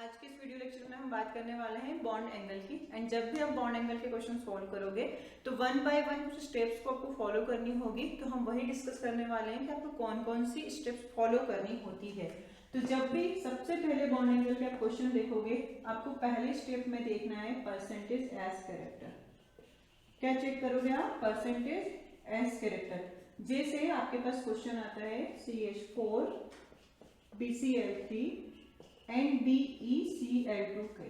आज के इस वीडियो लेक्चर में हम बात करने वाले हैं बॉन्ड एंगल की। एंड जब भी आप बॉन्ड एंगल के क्वेश्चन सॉल्व करोगे तो वन बाय वन कुछ स्टेप्स को आपको फॉलो करनी होगी। तो हम वही डिस्कस करने वाले हैं कि आपको कौन कौन सी स्टेप्स फॉलो करनी होती है। तो जब भी सबसे पहले बॉन्ड एंगल के आप क्वेश्चन देखोगे, आपको पहले स्टेप में देखना है परसेंटेज एज कैरेक्टर। क्या चेक करोगे आप? Percentage s character. जैसे आपके पास क्वेश्चन आता है CH4 BCl3 एंड BeCl2 के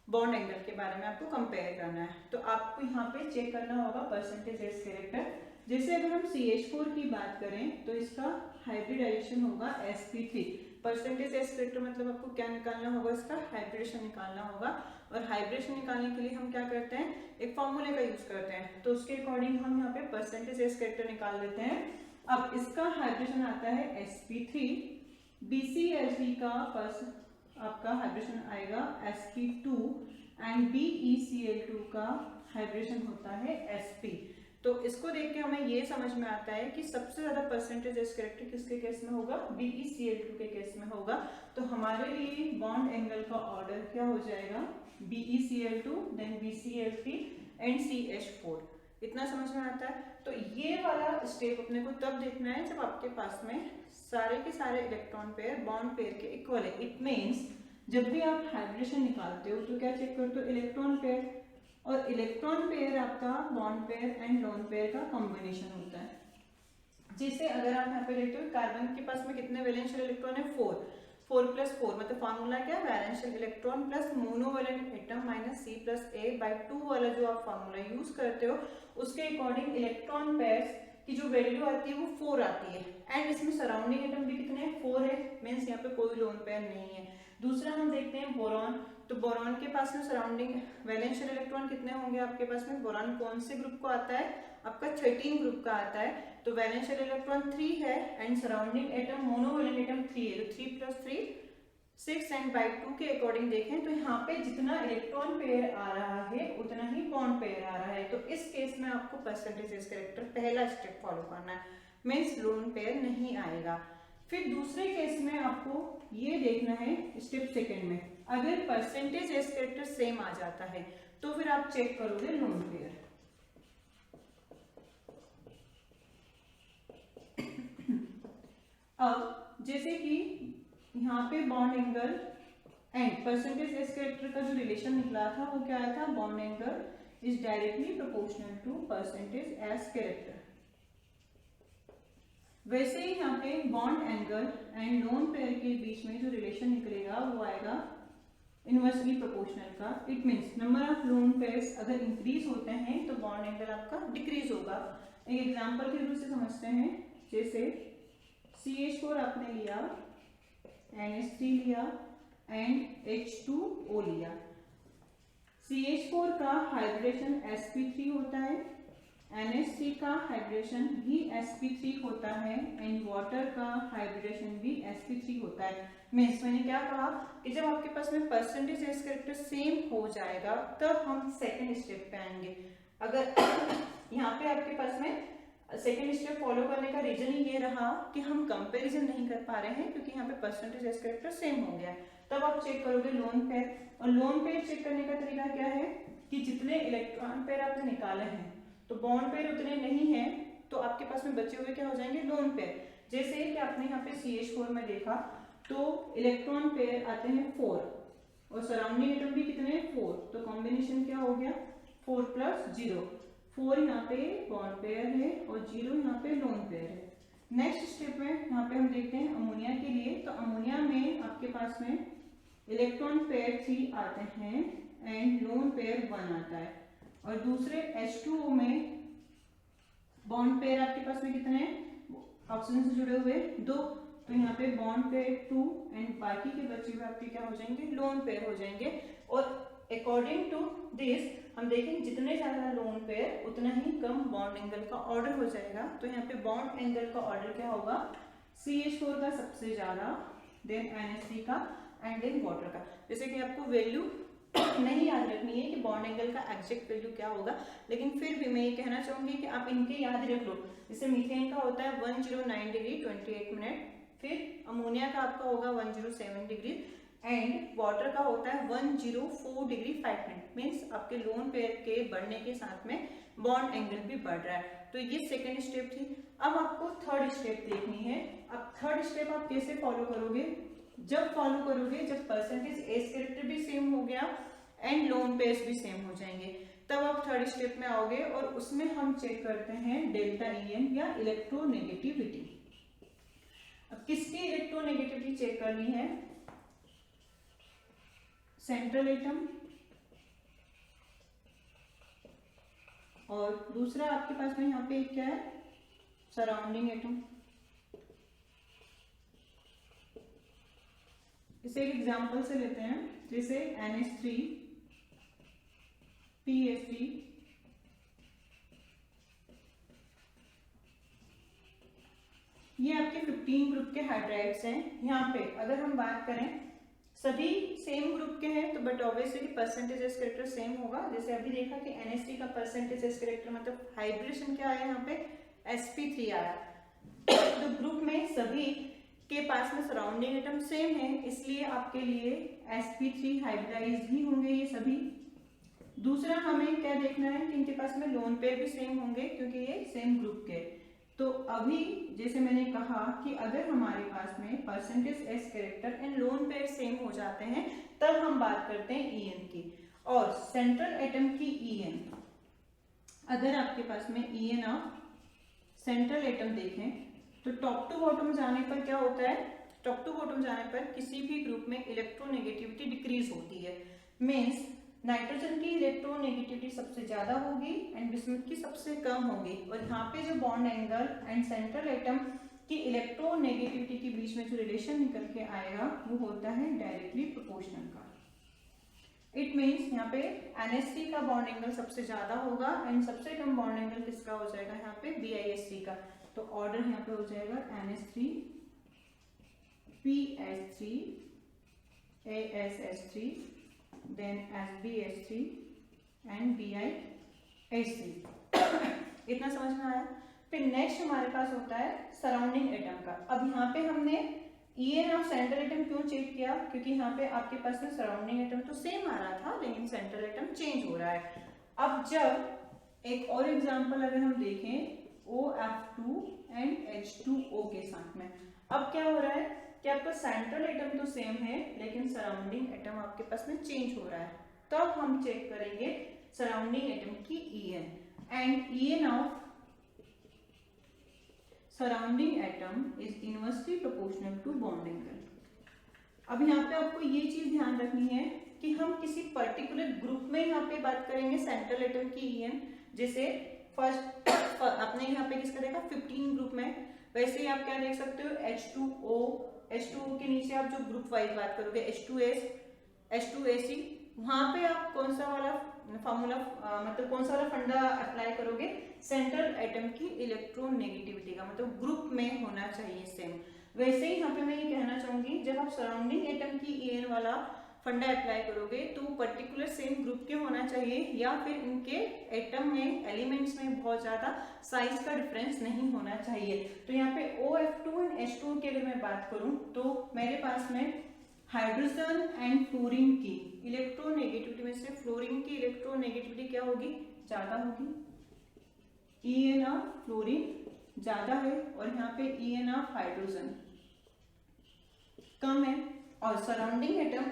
बॉन्ड एंगल के बारे में आपको कंपेयर करना है, तो आपको यहाँ पे चेक करना होगा परसेंटेज एज कैरेक्टर। जैसे अगर हम CH4 की बात करें तो इसका हाइब्रिडाइजेशन होगा sp3। परसेंटेज एज कैरेक्टर मतलब आपको क्या निकालना होगा? इसका हाइब्रिडेशन निकालना होगा। और हाइब्रिडेशन निकालने के लिए हम क्या करते हैं? एक फॉर्मूले का यूज करते हैं। तो उसके अकॉर्डिंग हम यहाँ पे परसेंटेज एज कैरेक्टर निकाल लेते हैं। अब इसका हाइब्रिडेशन आता है sp3, BCl3 का आपका हाइब्रिडेशन आएगा sp2 एंड BeCl2 का हाइब्रिडेशन होता है sp। तो इसको देख के हमें ये समझ में आता है कि सबसे ज्यादा परसेंटेज एज कैरेक्टर किसके केस में होगा? BeCl2 के केस में होगा। तो हमारे लिए बॉन्ड एंगल का ऑर्डर क्या हो जाएगा? BeCl2 then BCl3 and CH4। इतना समझ में आता है। तो ये वाला स्टेप अपने को तब देखना है जब आपके पास में सारे के सारे इलेक्ट्रॉन पेयर बॉन्ड पेयर के इक्वल है। इट मींस जब भी आप हाइब्रिडेशन निकालते हो तो क्या चेक करते हो? Electron pair. और इलेक्ट्रॉन पेयर आपका bond pair and lone pair का कॉम्बिनेशन होता है। जैसे अगर आप यहाँ पे देखते हो कार्बन के पास में कितने वैलेंशियल इलेक्ट्रॉन है? 4 प्लस 4 मतलब फॉर्मूला क्या? Valential electron plus monovalent atom minus C+A/2 वाला जो आप फॉर्मूला यूज करते हो, उसके अकॉर्डिंग इलेक्ट्रॉन पेयर्स की जो वैल्यू आती है वो 4 आती है। एंड इसमें सराउंडिंग एटम भी कितने हैं? 4 है। मीन्स यहाँ पे कोई लोन पेयर नहीं है। दूसरा हम देखते हैं बोरॉन। तो बोरॉन के पास में सराउंडिंग वैलेंशियल इलेक्ट्रॉन कितने होंगे आपके पास में? बोरॉन कौन से ग्रुप को आता है? आपका 13 ग्रुप का आता है। तो वैलेंशियल इलेक्ट्रॉन 3 है and surrounding atom monovalent atom 3 है। तो 3 + 3 6 एंड बाई 2 के अकॉर्डिंग देखें तो यहाँ पे जितना इलेक्ट्रॉन पेयर आ रहा है उतना ही बॉन्ड पेयर आ रहा है। तो इस केस में आपको परसेंटेज एज कैरेक्टर पहला स्टेप फॉलो करना है, मीन्स लोन पेयर नहीं आएगा। फिर दूसरे केस में आपको ये देखना है स्टेप सेकंड में, अगर परसेंटेज एज कैरेक्टर सेम आ जाता है तो फिर आप चेक करोगे लोन पेयर। अब जैसे कि यहाँ पे bond angle and percentage s character का जो रिलेशन निकला था वो क्या आया था? Bond angle is directly proportional to percentage s character. वैसे ही यहाँ पे bond angle and lone pair के बीच में जो रिलेशन निकलेगा वो आएगा इनवर्सली प्रोपोर्शनल का। It means number of lone pairs अगर इंक्रीज होते हैं तो बॉन्ड एंगल आपका डिक्रीज होगा। एक एग्जांपल के रूप से समझते हैं। जैसे CH4 आपने लिया, NH3 लिया एंड H2O लिया। CH4 का हाइब्रिडेशन sp3 होता है, NH3 का हाइब्रिडेशन भी sp3 होता है एंड वाटर का हाइब्रिडेशन भी sp3 होता है। मीन्स मैंने क्या कहा कि जब आपके पास में परसेंटेज एज कैरेक्टर सेम हो जाएगा तब हम सेकंड स्टेप पे आएंगे। अगर यहाँ पे आपके पास में सेकेंड स्टेप फॉलो करने का रीजन ही ये रहा कि हम कंपैरिजन नहीं कर पा रहे हैं क्योंकि यहाँ पे परसेंटेज एज कैरेक्टर सेम हो गया है, तब आप चेक करोगे लोन पेयर। और लोन पेयर चेक करने का तरीका क्या है कि जितने इलेक्ट्रॉन पेयर आपने निकाले हैं तो बॉन्ड पेयर उतने नहीं है तो आपके पास में बचे हुए क्या हो जाएंगे? Lone pair. जैसे कि आपने यहाँ पे CH4 में देखा तो इलेक्ट्रॉन पेयर आते हैं 4 और सराउंडिंग एटम भी कितने हैं? 4। तो कॉम्बिनेशन क्या हो गया? 4 + 0। 4 यहाँ पे बॉन्ड पेयर है और 0 यहाँ पे लोन पेयर है। नेक्स्ट स्टेप में यहाँ पे हम देखते हैं अमोनिया के लिए। तो अमोनिया में आपके पास में इलेक्ट्रॉन पेयर 3 आते हैं एंड लोन पेयर 1 आता है। और दूसरे H2O में बॉन्ड पेयर आपके पास में कितने हैं? ऑक्सीजन से जुड़े हुए 2। तो यहाँ पे बॉन्ड पेयर 2 एंड बाकी के बचे हुए आपके क्या हो जाएंगे? लोन पेयर हो जाएंगे। और अकॉर्डिंग टू दिस हम देखेंगे जितने ज्यादा लोन पेयर उतना ही कम बॉन्ड एंगल का ऑर्डर हो जाएगा। तो यहाँ पे बॉन्ड एंगल का ऑर्डर क्या होगा? CH4 का सबसे ज्यादा, देन NH3 का एंड देन वाटर का। जैसे कि आपको वैल्यू नहीं याद रखनी है कि बॉन्ड एंगल का एग्जैक्ट वैल्यू क्या होगा, लेकिन फिर भी मैं ये कहना चाहूंगी कि आप इनके याद रख लो। जैसे मीथेन का होता है 109 डिग्री 28 मिनट, फिर अमोनिया का आपका होगा 107 डिग्री एंड वाटर का होता है 104 डिग्री 5 मिनट, मीन्स आपके लोन पेयर के बढ़ने के साथ में बॉन्ड एंगल भी बढ़ रहा है। तो ये सेकेंड स्टेप थी। अब आपको थर्ड स्टेप देखनी है। अब थर्ड स्टेप आप कैसे फॉलो करोगे? जब फॉलो करोगे जब परसेंटेज एज कैरेक्टर भी सेम हो गया एंड लोन पेयर्स भी सेम हो जाएंगे, तब आप थर्ड स्टेप में आओगे और उसमें हम चेक करते हैं डेल्टा EN या इलेक्ट्रोनेगेटिविटी। अब किसकी इलेक्ट्रोनेगेटिविटी चेक करनी है? सेंट्रल एटम, और दूसरा आपके पास में यहाँ पे क्या है? Surrounding atom. इसे एक एग्जांपल से लेते हैं, जैसे NH3 PH3 ये आपके 15 ग्रुप के हाइड्राइड्स हैं। यहाँ पे अगर हम बात करें सभी सेम ग्रुप के हैं तो but obviously percentage s character same होगा। जैसे अभी देखा कि NH3 का परसेंटेज एज कैरेक्टर मतलब हाइब्रिडेशन क्या आया यहाँ पे? sp3 आया। तो ग्रुप में सभी के पास में सराउंडिंग एटम सेम है, इसलिए आपके लिए sp3 हाइब्रिडाइज्ड ही होंगे ये सभी। दूसरा हमें क्या देखना है कि इनके पास में लोन पेयर भी सेम होंगे क्योंकि ये सेम ग्रुप के। तो अभी जैसे मैंने कहा कि अगर हमारे पास में percentage s character and lone pair same हो जाते हैं तब हम बात करते हैं EN की। और सेंट्रल एटम की EN, अगर आपके पास में EN ऑफ सेंट्रल एटम देखें तो टॉप टू बॉटम जाने पर क्या होता है? टॉप टू बॉटम जाने पर किसी भी ग्रुप में इलेक्ट्रोनेगेटिविटी डिक्रीज होती है। मीन्स नाइट्रोजन की इलेक्ट्रोनेगेटिविटी सबसे ज्यादा होगी एंड बिस्मुथ की सबसे कम होगी। और यहाँ पे जो bond angle and central atom की इलेक्ट्रोनेगेटिविटी के बीच में जो रिलेशन निकल के आएगा वो होता है डायरेक्टली प्रोपोर्शनल का। इट मीन्स यहाँ पे NH3 का बॉन्ड एंगल सबसे ज्यादा होगा एंड सबसे कम बॉन्ड एंगल किसका हो जाएगा? यहाँ पे BISC का। तो ऑर्डर यहाँ पे हो जाएगा NH3 PH3 ASH3 then SbH3 and BiH3। इतना समझ में आया? फिर नेक्स्ट हमारे पास होता है सराउंडिंग एटम का। अब यहाँ पे हमने EN ऑफ सेंट्रल एटम क्यों चेक किया? क्योंकि यहाँ पे आपके पास में सराउंडिंग एटम तो सेम आ रहा था लेकिन सेंट्रल एटम चेंज हो रहा है। अब जब एक और एग्जांपल अगर हम देखें OF2 एंड H2O के साथ में, अब क्या हो रहा है कि आपका सेंट्रल एटम तो सेम है लेकिन सराउंडिंग एटम आपके पास में चेंज हो रहा है। तब हम चेक करेंगे सराउंडिंग एटम की EN and EN of surrounding atom is inversely proportional to bond angle. अब यहाँ पे आपको ये चीज ध्यान रखनी है कि हम किसी पर्टिकुलर ग्रुप में यहाँ पे बात करेंगे सेंट्रल एटम की EN, जैसे फर्स्ट अपने यहाँ पे किसका देखा 15 ग्रुप में, वैसे ही आप क्या देख सकते हो H2O के नीचे आप जो ग्रुप वाइज बात करोगे H2S H2AC, वहां पे आप कौन सा वाला फॉर्मूला मतलब कौन सा वाला फंडा अप्लाई करोगे? सेंट्रल एटम की इलेक्ट्रोनेगेटिविटी का, मतलब ग्रुप में होना चाहिए सेम। वैसे ही यहाँ पे मैं ये कहना चाहूंगी जब आप सराउंडिंग एटम की EN वाला फंडा अप्लाई करोगे तो पर्टिकुलर सेम ग्रुप के होना चाहिए या फिर इनके एटम में एलिमेंट्स में बहुत ज्यादा साइज का डिफरेंस नहीं होना चाहिए। तो यहाँ पे OF2 एंड H2 की अगर मैं बात करूं तो मेरे पास में हाइड्रोजन एंड फ्लोरीन की इलेक्ट्रोनेगेटिविटी में से फ्लोरीन की इलेक्ट्रोनेगेटिविटी क्या होगी? ज्यादा होगी। EN ऑफ फ्लोरीन ज्यादा है और यहाँ पे EN ऑफ हाइड्रोजन कम है। और सराउंडिंग एटम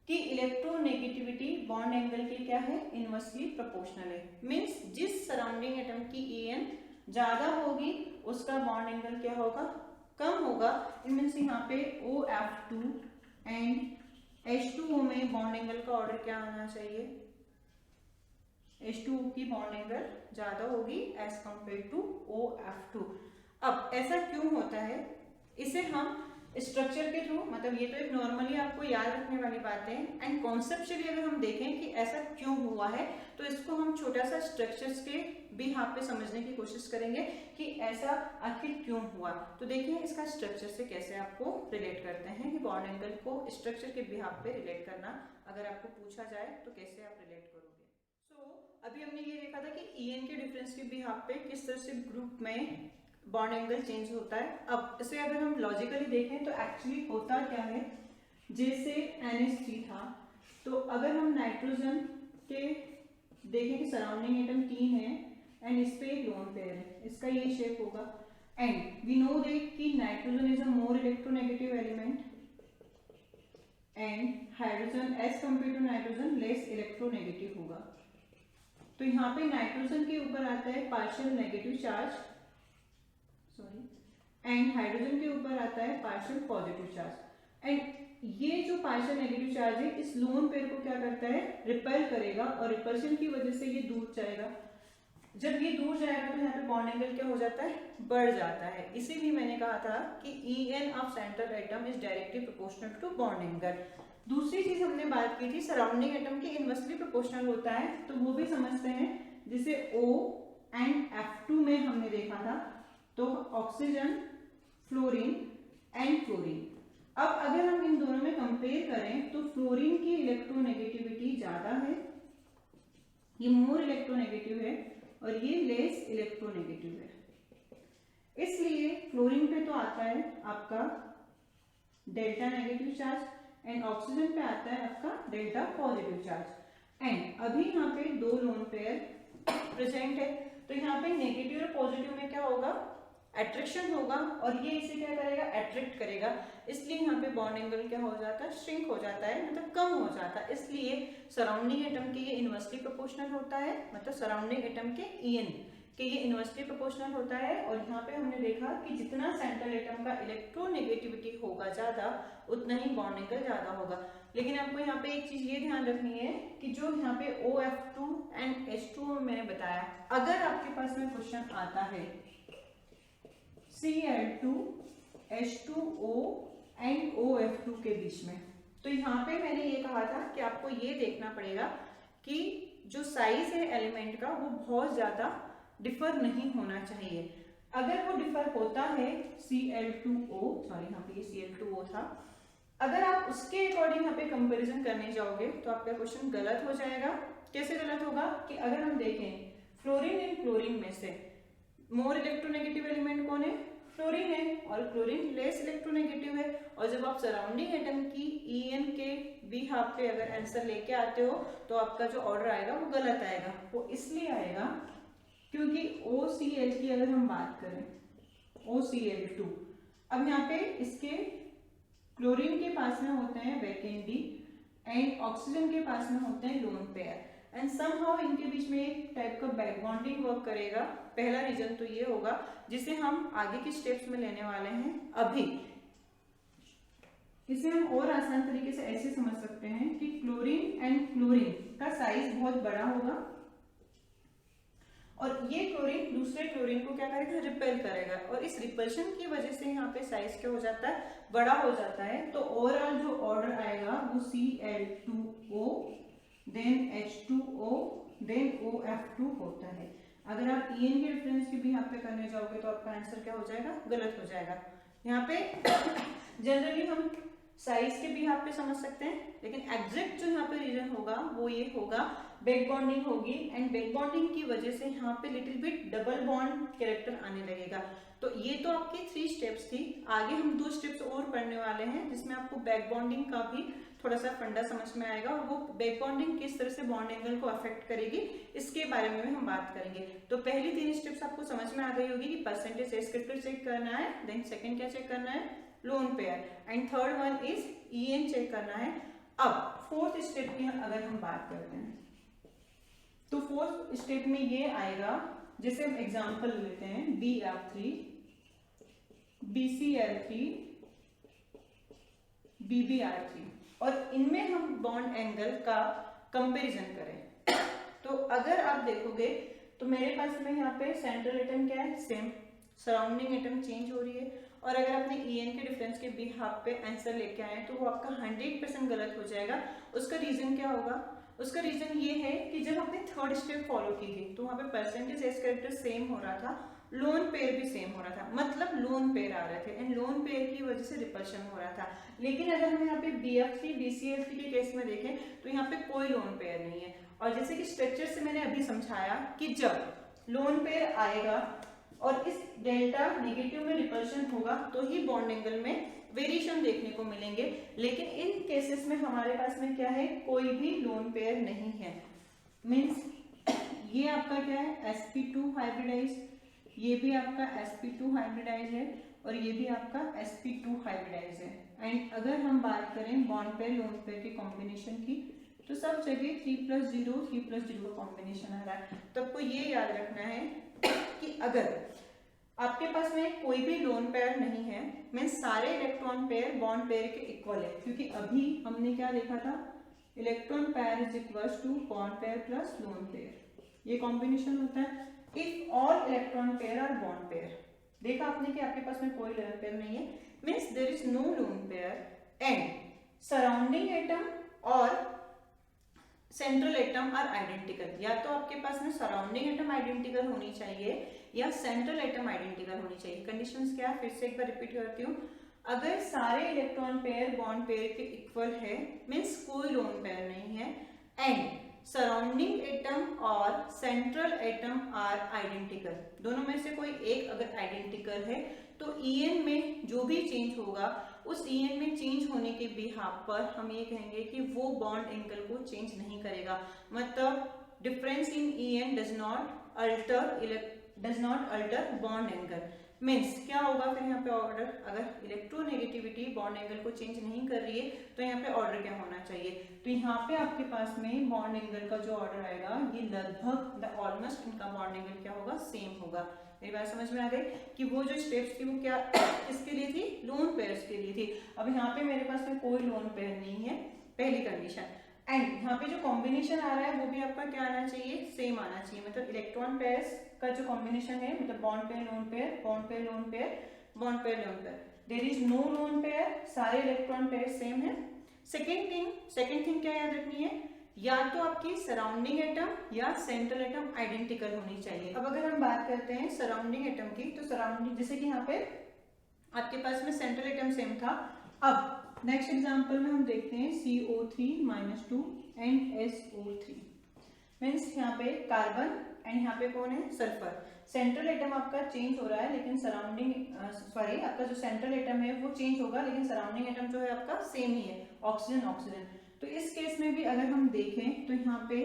की इलेक्ट्रोनेगेटिविटी बॉन्ड एंगल की क्या है? इनवर्सली प्रोपोर्शनल है। मींस जिस सराउंडिंग एटम की EN ज्यादा होगी उसका बॉन्ड एंगल क्या होगा? कम होगा। मीन्स यहाँ पे OF2 एंड H2O में बॉन्ड एंगल का ऑर्डर क्या आना चाहिए? H2O की बॉन्ड एंगल ज्यादा होगी एज कंपेयर टू OF2। अब ऐसा क्यों होता है? इसे हम स्ट्रक्चर के थ्रू, मतलब ये तो एक नॉर्मली आपको याद रखने वाली बात है एंड कॉन्सेप्चुअली अगर हम देखें कि ऐसा क्यों हुआ है तो इसको हम छोटा सा स्ट्रक्चर्स के भी यहाँ पे समझने की कोशिश करेंगे कि ऐसा आखिर क्यों हुआ। तो देखिए इसका स्ट्रक्चर से कैसे आपको रिलेट करते हैं कि बॉन्ड एंगल को स्ट्रक्चर के बिहाफ पे रिलेट करना अगर आपको पूछा जाए तो कैसे आप रिलेट करोगे। सो अभी हमने ये देखा था कि EN के डिफरेंस के बिहाफ पे किस तरह से ग्रुप में बॉन्ड एंगल चेंज होता है। अब इसे अगर हम लॉजिकली देखें तो एक्चुअली होता क्या है जैसे NH3 था, तो अगर हम नाइट्रोजन के देखें कि सराउंडिंग एटम 3 है एंड इस पे एक लोन पेयर है, इसका ये शेप होगा। एंड वी नो दैट कि nitrogen is a more electronegative element and hydrogen as compare to nitrogen less electronegative होगा। तो यहाँ पे नाइट्रोजन के ऊपर आता है partial negative charge, sorry, and hydrogen के ऊपर आता है पार्शियल पॉजिटिव चार्ज। एंड ये जो पार्शियल नेगेटिव चार्ज है इस लोन पेयर को क्या करता है, रिपेल करेगा और रिपल्शन की वजह से ये दूर जाएगा। जब ये दूर जाएगा तो यहाँ पे बॉन्ड एंगल क्या हो जाता है, बढ़ जाता है। इसीलिए मैंने कहा था कि En of central atom is directly proportional to bond angle. दूसरी चीज हमने बात की थी सराउंडिंग एटम के इनवर्सली प्रोपोर्शनल होता है, तो वो भी समझते हैं। जिसे O एंड F2 में हमने देखा था, तो ऑक्सीजन, फ्लोरीन एंड क्लोरीन। अब अगर हम इन दोनों में कंपेयर करें तो फ्लोरीन की इलेक्ट्रोनेगेटिविटी ज्यादा है, ये मोर इलेक्ट्रोनेगेटिव है, और ये लेस इलेक्ट्रोनेगेटिव है। इसलिए फ्लोरीन पे तो आता है आपका delta negative charge and oxygen पे आता है आपका डेल्टा पॉजिटिव चार्ज। एंड अभी यहाँ पे दो लोन पेयर प्रेजेंट है, तो यहाँ पे नेगेटिव और पॉजिटिव में क्या होगा, अट्रैक्शन होगा, और ये इसे क्या करेगा, अट्रैक्ट करेगा। इसलिए यहाँ पे बॉन्ड एंगल क्या हो जाता है, श्रिंक हो जाता है, मतलब कम हो जाता है। इसलिए सराउंडिंग एटम के ये इनवर्सली प्रोपोर्शनल होता है, मतलब सराउंडिंग एटम के En के ये इनवर्सली प्रोपोर्शनल होता है। और यहाँ पे हमने देखा कि जितना सेंट्रल एटम का इलेक्ट्रोनेगेटिविटी होगा ज्यादा, उतना ही बॉन्ड एंगल ज्यादा होगा। लेकिन आपको यहाँ पे एक चीज ये ध्यान रखनी है कि जो यहाँ पे OF2 एंड H2O मैंने बताया, अगर आपके पास में क्वेश्चन आता है Cl2 H2O एंड OF2 के बीच में, तो यहाँ पे मैंने ये कहा था कि आपको ये देखना पड़ेगा कि जो साइज है एलिमेंट का वो बहुत ज्यादा डिफर नहीं होना चाहिए। अगर वो डिफर होता है Cl2O, सॉरी यहाँ पे Cl2O था, अगर आप उसके अकॉर्डिंग यहाँ पे कंपैरिजन करने जाओगे तो आपका क्वेश्चन गलत हो जाएगा। कैसे गलत होगा कि अगर हम देखें फ्लोरीन एंड क्लोरीन में से मोर इलेक्ट्रोनेगेटिव एलिमेंट कौन है, फ्लोरीन है, और क्लोरीन लेस इलेक्ट्रोनेगेटिव है। और जब आप सराउंडिंग एटम की En के बी हाफ पे अगर आंसर लेके आते हो तो आपका जो ऑर्डर आएगा वो गलत आएगा। वो इसलिए आएगा क्योंकि OCl की अगर हम बात करें, OCl2, अब यहाँ पे इसके क्लोरीन के पास में होते हैं वैकेंट डी एंड ऑक्सीजन के पास में होते हैं लोन पेयर, एंड समहाउ इनके बीच में एक टाइप का बैक बॉन्डिंग वर्क करेगा। पहला रीजन तो ये होगा जिसे हम आगे की स्टेप्स में लेने वाले हैं। अभी इसे हम और आसान तरीके से ऐसे समझ सकते हैं कि क्लोरीन एंड क्लोरीन का साइज बहुत बड़ा होगा और ये क्लोरीन दूसरे क्लोरीन को क्या करेगा, रिपेल करेगा, और इस रिपल्शन की वजह से यहाँ पे साइज क्या हो जाता है, बड़ा हो जाता है। तो ओवरऑल जो ऑर्डर आएगा वो Cl2O then H2O then OF2 होता है। अगर आप En के डिफरेंस की भी यहाँ पे करने जाओगे तो आपका आंसर क्या हो जाएगा, गलत हो जाएगा। यहाँ पे जनरली हम साइज के भी यहाँ पे समझ सकते हैं, लेकिन एग्जैक्ट जो यहाँ पे रीजन होगा वो ये होगा, बैक बॉन्डिंग होगी, एंड बैक बॉन्डिंग की वजह से यहाँ पे little bit double bond character आने लगेगा। तो ये तो आपकी 3 स्टेप्स थी। आगे हम 2 स्टेप्स और पढ़ने वाले हैं जिसमें आपको बैक बॉन्डिंग का भी थोड़ा सा फंडा समझ में आएगा, और वो बैक बॉन्डिंग किस तरह से बॉन्ड एंगल को अफेक्ट करेगी इसके बारे में भी हम बात करेंगे। तो पहली 3 स्टेप्स आपको समझ में आ गई होगी कि परसेंटेज एस्क्रिप्टर चेक करना है, देन सेकंड क्या चेक करना है, lone pair, and third one is En check करना है। अब फोर्थ स्टेप की अगर हम बात करते हैं तो फोर्थ स्टेप में ये आएगा, जैसे हम एग्जांपल लेते हैं Br3, BCl3, BBr3, और इनमें हम बॉन्ड एंगल का कंपैरिजन करें तो अगर आप देखोगे तो मेरे पास में यहाँ पे सेंट्रल एटम क्या है, सेम, सराउंडिंग एटम चेंज हो रही है, और अगर आपने En के डिफरेंस के बी हाफ पे आंसर लेके आए तो वो आपका 100% गलत हो जाएगा। उसका रीजन क्या होगा, उसका रीजन ये है कि जब आपने थर्ड स्टेप फॉलो की थी तो वहाँ पे परसेंटेज एस कैरेक्टर सेम हो रहा था, लोन पेयर भी सेम हो रहा था, मतलब लोन पेयर आ रहे थे, एंड लोन पेयर की वजह से रिपल्शन हो रहा था। लेकिन अगर हम यहाँ पे BF3 BCl3 के केस में देखें तो यहाँ पे कोई लोन पेयर नहीं है, और जैसे कि स्ट्रक्चर से मैंने अभी समझाया कि जब लोन पेयर आएगा और इस डेल्टा नेगेटिव में रिपल्शन होगा तो ही बॉन्ड एंगल में वेरिएशन देखने को मिलेंगे, लेकिन इन केसेस में हमारे पास में क्या है, कोई भी लोन पेयर नहीं है। मीन्स ये आपका क्या है, sp2 हाइब्रिडाइज, ये भी आपका sp2 हाइब्रिडाइज है और ये भी आपका sp2 हाइब्रिडाइज है। एंड अगर हम बात करें बॉन्ड पेयर लोन पेयर के कॉम्बिनेशन की, तो सब जगह 3+0 का कॉम्बिनेशन आ रहा है। तो आपको ये याद रखना है कि अगर आपके पास में कोई भी लोन पेयर नहीं है, मीन्स सारे इलेक्ट्रॉन पेयर बॉन्ड पेयर के इक्वल है, क्योंकि अभी हमने क्या लिखा था, electron pair is equal to bond pair plus lone pair, ये कॉम्बिनेशन होता है। If all electron pair are bond pair, देखा आपने कि आपके पास में कोई लोन पेयर नहीं है, means there is no lone pair and surrounding atom और सेंट्रल एटम आर आइडेंटिकल। या तो आपके पास में सराउंडिंग एटम आइडेंटिकल होनी चाहिए या सेंट्रल एटम आइडेंटिकल होनी चाहिए। कंडीशंस क्या है, फिर से एक बार रिपीट करती हूँ। अगर सारे इलेक्ट्रॉन पेयर बॉन्ड पेयर के इक्वल है, मीन्स कोई लोन पेयर नहीं है, एंड सराउंडिंग एटम और सेंट्रल एटम आर आइडेंटिकल, दोनों में से कोई एक अगर आइडेंटिकल है, तो En में जो भी चेंज होगा उस En में चेंज होने के बिहाफ पर हम ये कहेंगे कि वो बॉन्ड एंगल को चेंज नहीं करेगा। मतलब difference in En does not alter bond angle. Means क्या होगा फिर यहाँ पे ऑर्डर, अगर इलेक्ट्रोनेगेटिविटी बॉन्ड एंगल को चेंज नहीं कर रही है तो यहाँ पे ऑर्डर क्या होना चाहिए, तो यहाँ पे आपके पास में बॉन्ड एंगल का जो ऑर्डर आएगा ये लगभग ऑलमोस्ट इनका बॉन्ड एंगल क्या होगा, सेम होगा। मेरी बात समझ में आ गई कि वो जो स्टेप्स थी वो क्या किसके लिए थी, लोन पेयर्स के लिए थी। अब यहाँ पे मेरे पास में कोई लोन पेयर नहीं है, पहली कंडीशन। एंड यहाँ पे जो कॉम्बिनेशन आ रहा है वो भी आपका क्या आना चाहिए, सेम आना चाहिए। मतलब इलेक्ट्रॉन पेयर्स का जो कॉम्बिनेशन है, मतलब bond pair lone pair, bond pair lone pair, bond pair lone pair, there is no lone pair, सारे इलेक्ट्रॉन पेयर सेम है। सेकेंड थिंग क्या याद रखनी है, या तो आपकी सराउंडिंग एटम या सेंट्रल एटम आइडेंटिकल होनी चाहिए। अब अगर हम बात करते हैं सराउंडिंग एटम की, तो सराउंडिंग जैसे कि यहाँ पे आपके पास में सेंट्रल एटम सेम था। अब नेक्स्ट एग्जांपल में हम देखते हैं CO3-2 एंड SO3, मीन्स यहाँ पे कार्बन एंड यहाँ पे कौन है, सल्फर। सेंट्रल एटम आपका चेंज हो रहा है, लेकिन सराउंडिंग आपका जो सेंट्रल एटम है वो चेंज होगा, लेकिन सराउंडिंग एटम जो है आपका सेम ही है, ऑक्सीजन। तो इस केस में भी अगर हम देखें तो यहाँ पे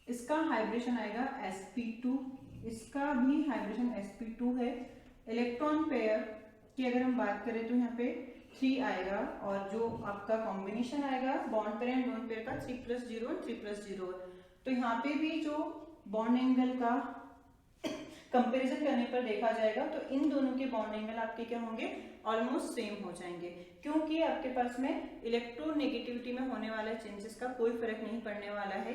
इसका हाइब्रिडेशन आएगा sp2, इसका भी हाइब्रिडेशन sp2 है। इलेक्ट्रॉन पेयर की अगर हम बात करें तो यहाँ पे 3 आएगा, और जो आपका कॉम्बिनेशन आएगा bond pair and lone pair का 3+0 और 3+0। तो यहाँ पे भी जो बॉन्ड एंगल का कंपैरिजन करने पर देखा जाएगा तो इन दोनों के बॉन्ड एंगल आपके क्या होंगे, ऑलमोस्ट सेम हो जाएंगे, क्योंकि आपके पास में इलेक्ट्रोनेगेटिविटी में होने वाले चेंजेस का कोई फर्क नहीं पड़ने वाला है।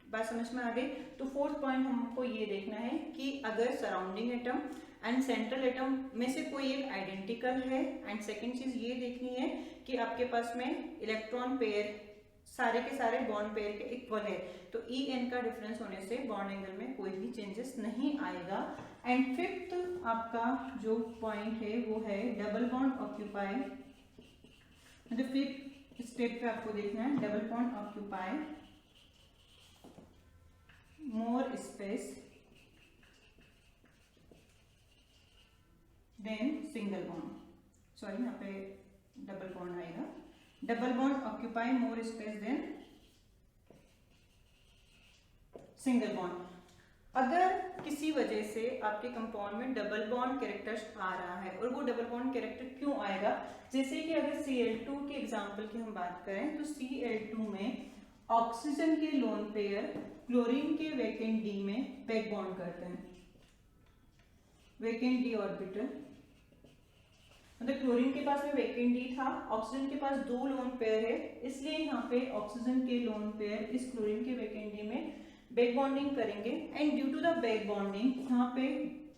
बात समझ में आ गई। तो फोर्थ पॉइंट हमको ये देखना है कि अगर surrounding atom and central atom में से कोई एक आइडेंटिकल है, एंड सेकेंड चीज ये देखनी है कि आपके पास में इलेक्ट्रॉन पेयर सारे के सारे बॉन्ड पेयर के इक्वल है, तो En का डिफरेंस होने से बॉन्ड एंगल में कोई भी चेंजेस नहीं आएगा। एंड फिफ्थ आपका जो पॉइंट है वो है डबल बॉन्ड ऑक्यूपाई। मतलब फिफ्थ स्टेप पे आपको देखना है double bond occupy more space than single bond, sorry यहाँ पे डबल बॉन्ड आएगा, double bond occupy more space than single bond. अगर किसी वजह से आपके कंपाउंड में डबल बॉन्ड कैरेक्टर आ रहा है, और वो डबल बॉन्ड कैरेक्टर क्यों आएगा, जैसे कि अगर Cl2 के एग्जांपल की हम बात करें तो Cl2 में ऑक्सीजन के लोन पेयर क्लोरीन के वैकेंट डी में बैक बॉन्ड करते हैं, वैकेंट डी ऑर्बिटल। मतलब क्लोरीन के पास में वैकेंट डी था, ऑक्सीजन के पास 2 लोन पेयर है, इसलिए यहाँ पे ऑक्सीजन के लोन पेयर इस क्लोरीन के वैकेंट डी में बैक बॉन्डिंग करेंगे। And due to the back bonding यहाँ पे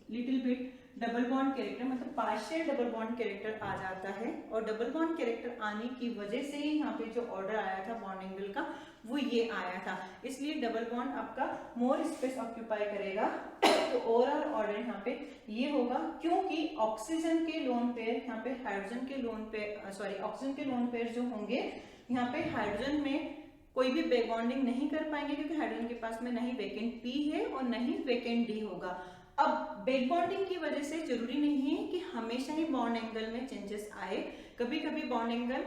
little bit double bond character, मतलब पार्शियल डबल बॉन्ड कैरेक्टर आ जाता है, और डबल बॉन्ड कैरेक्टर आने की वजह से ही यहाँ पे जो ऑर्डर आया था बॉन्ड एंगल का वो ये आया था, इसलिए डबल बॉन्ड आपका मोर स्पेस ऑक्यूपाई करेगा। तो ओवरऑल ऑर्डर यहाँ पे ये होगा, क्योंकि ऑक्सीजन के लोन पेयर यहाँ पे हाइड्रोजन के लोन पेयर, सॉरी ऑक्सीजन के लोन पेयर जो होंगे यहाँ पे हाइड्रोजन में कोई भी बैक बॉन्डिंग नहीं कर पाएंगे, क्योंकि हाइड्रोजन के पास में नहीं वैकेंट पी है और नहीं वैकेंट डी होगा। अब बैक बॉन्डिंग की वजह से जरूरी नहीं है कि हमेशा ही बॉन्ड एंगल में चेंजेस आए, कभी कभी बॉन्ड एंगल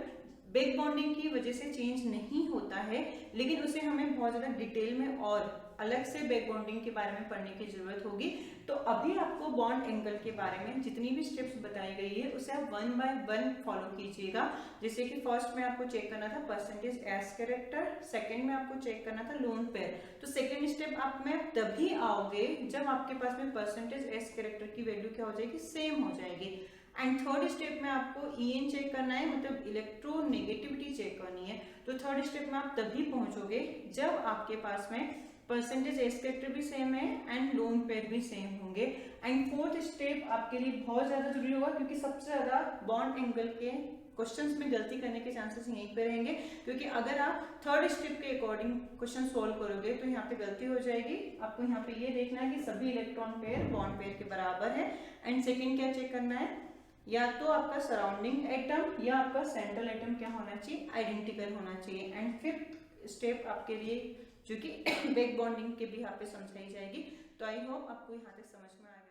बैक बॉन्डिंग की वजह से चेंज नहीं होता है, लेकिन उसे हमें बहुत ज्यादा डिटेल में और अलग से बैक बॉन्डिंग के बारे में पढ़ने की जरूरत होगी। तो अभी आपको बॉन्ड एंगल के बारे में जितनी भी स्टेप्स बताई गई है उसे आप 1 बाय 1 फॉलो कीजिएगा। जैसे कि फर्स्ट में आपको चेक करना था परसेंटेज एस कैरेक्टर, सेकंड में आपको चेक करना था लोन पेयर। तो सेकंड स्टेप आप में तभी आओगे जब आपके पास में परसेंटेज एस कैरेक्टर की वैल्यू क्या हो जाएगी, सेम हो जाएगी। एंड थर्ड स्टेप में आपको EN चेक करना है, मतलब इलेक्ट्रोनेगेटिविटी चेक करनी है। तो थर्ड स्टेप में आप तभी पहुंचोगे जब आपके पास में परसेंटेज एस कैरेक्टर भी सेम है एंड लोन पेयर भी सेम होंगे। एंड फोर्थ स्टेप आपके लिए बहुत ज्यादा जरूरी होगा, क्योंकि सबसे ज्यादा बॉन्ड एंगल के क्वेश्चंस में गलती करने के चांसेस यहीं पे रहेंगे, क्योंकि अगर आप थर्ड स्टेप के अकॉर्डिंग क्वेश्चन सोल्व करोगे तो यहाँ पे गलती हो जाएगी। आपको यहाँ पे ये देखना है कि सभी इलेक्ट्रॉन पेयर बॉन्ड पेयर के बराबर है। एंड सेकेंड क्या चेक करना है, या तो आपका सराउंडिंग एटम या आपका सेंट्रल एटम क्या होना चाहिए, आइडेंटिकल होना चाहिए। एंड फिफ्थ स्टेप आपके लिए जो कि बैक बॉन्डिंग के भी यहाँ पे समझाई जाएगी। तो आई होप आपको यहाँ तक समझ में आया।